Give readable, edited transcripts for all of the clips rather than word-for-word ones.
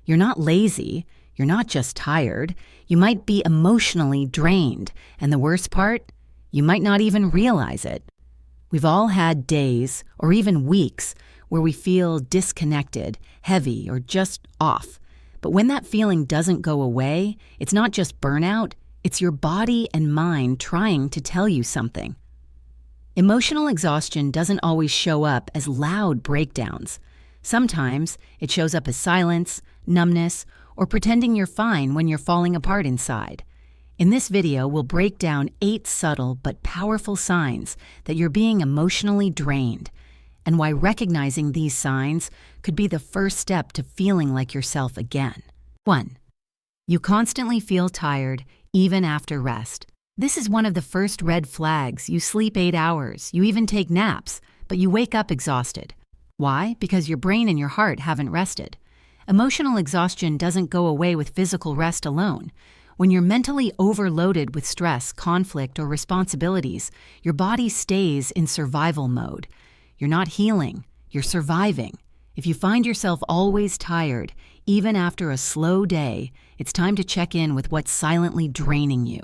You're not lazy, you're not just tired, you might be emotionally drained, and the worst part, you might not even realize it. We've all had days, or even weeks, where we feel disconnected, heavy, or just off. But when that feeling doesn't go away, it's not just burnout, it's your body and mind trying to tell you something. Emotional exhaustion doesn't always show up as loud breakdowns. Sometimes it shows up as silence, numbness, or pretending you're fine when you're falling apart inside. In this video, we'll break down 8 subtle but powerful signs that you're being emotionally drained, and why recognizing these signs could be the first step to feeling like yourself again. 1. You constantly feel tired, even after rest. This is one of the first red flags. You sleep 8 hours, you even take naps, but you wake up exhausted. Why? Because your brain and your heart haven't rested. Emotional exhaustion doesn't go away with physical rest alone. When you're mentally overloaded with stress, conflict, or responsibilities, your body stays in survival mode. You're not healing, you're surviving. If you find yourself always tired, even after a slow day, it's time to check in with what's silently draining you.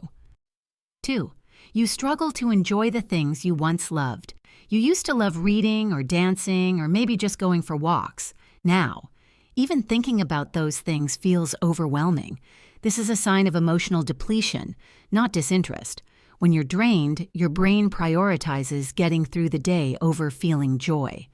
2. You struggle to enjoy the things you once loved. You used to love reading or dancing or maybe just going for walks. Now, even thinking about those things feels overwhelming. This is a sign of emotional depletion, not disinterest. When you're drained, your brain prioritizes getting through the day over feeling joy.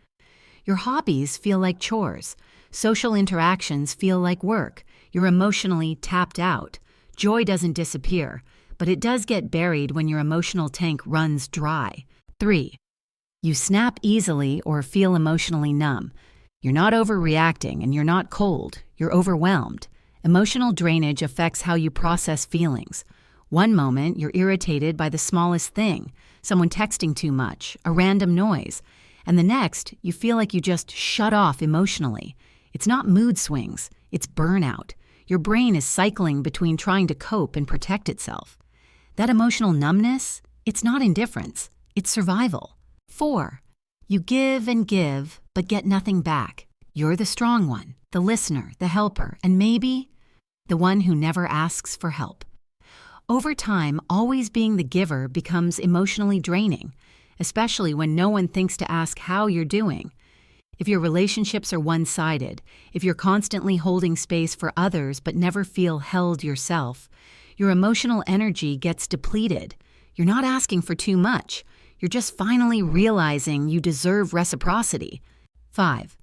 Your hobbies feel like chores. Social interactions feel like work. You're emotionally tapped out. Joy doesn't disappear, but it does get buried when your emotional tank runs dry. 3. You snap easily or feel emotionally numb. You're not overreacting and you're not cold. You're overwhelmed. Emotional drainage affects how you process feelings. One moment, you're irritated by the smallest thing, someone texting too much, a random noise, and the next, you feel like you just shut off emotionally. It's not mood swings, it's burnout. Your brain is cycling between trying to cope and protect itself. That emotional numbness, it's not indifference, it's survival. 4. You give and give, but get nothing back. You're the strong one, the listener, the helper, and maybe the one who never asks for help. Over time, always being the giver becomes emotionally draining, especially when no one thinks to ask how you're doing. If your relationships are one-sided, if you're constantly holding space for others but never feel held yourself, your emotional energy gets depleted. You're not asking for too much. You're just finally realizing you deserve reciprocity. 5.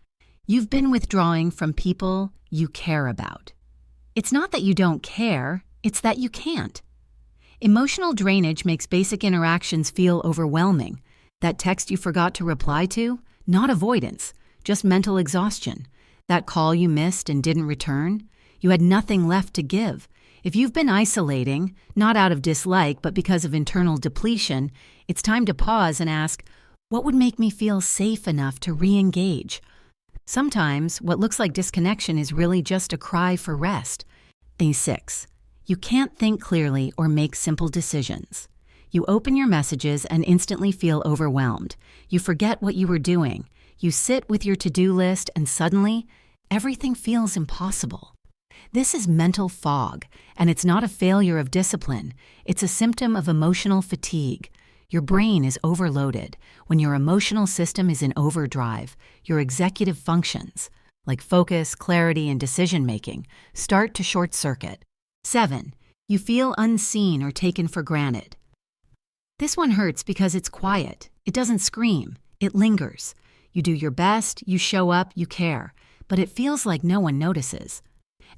You've been withdrawing from people you care about. It's not that you don't care, it's that you can't. Emotional drainage makes basic interactions feel overwhelming. That text you forgot to reply to? Not avoidance, just mental exhaustion. That call you missed and didn't return? You had nothing left to give. If you've been isolating, not out of dislike but because of internal depletion, it's time to pause and ask, what would make me feel safe enough to re-engage? Sometimes, what looks like disconnection is really just a cry for rest. 6. You can't think clearly or make simple decisions. You open your messages and instantly feel overwhelmed. You forget what you were doing. You sit with your to-do list and suddenly, everything feels impossible. This is mental fog, and it's not a failure of discipline. It's a symptom of emotional fatigue. Your brain is overloaded. When your emotional system is in overdrive, your executive functions, like focus, clarity, and decision-making, start to short-circuit. 7. You feel unseen or taken for granted. This one hurts because it's quiet. It doesn't scream. It lingers. You do your best, you show up, you care, but it feels like no one notices.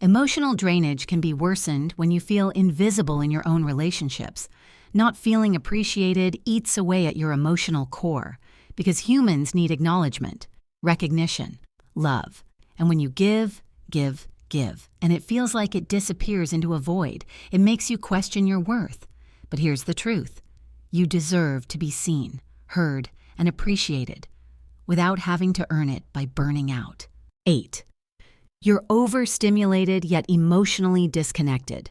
Emotional drainage can be worsened when you feel invisible in your own relationships. Not feeling appreciated eats away at your emotional core, because humans need acknowledgement, recognition, love. And when you give, and it feels like it disappears into a void, it makes you question your worth. But here's the truth. You deserve to be seen, heard, and appreciated without having to earn it by burning out. 8. You're overstimulated yet emotionally disconnected.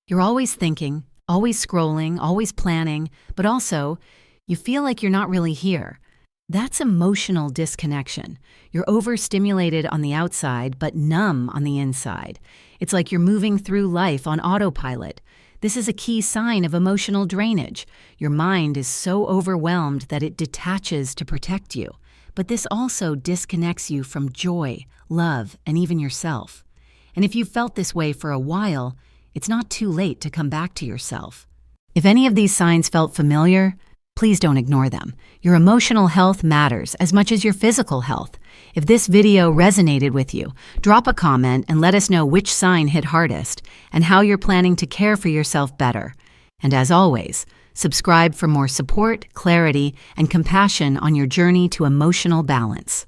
You're always thinking, always scrolling, always planning, but also, you feel like you're not really here. That's emotional disconnection. You're overstimulated on the outside, but numb on the inside. It's like you're moving through life on autopilot. This is a key sign of emotional drainage. Your mind is so overwhelmed that it detaches to protect you. But this also disconnects you from joy, love, and even yourself. And if you've felt this way for a while, it's not too late to come back to yourself. If any of these signs felt familiar, please don't ignore them. Your emotional health matters as much as your physical health. If this video resonated with you, drop a comment and let us know which sign hit hardest and how you're planning to care for yourself better. And as always, subscribe for more support, clarity, and compassion on your journey to emotional balance.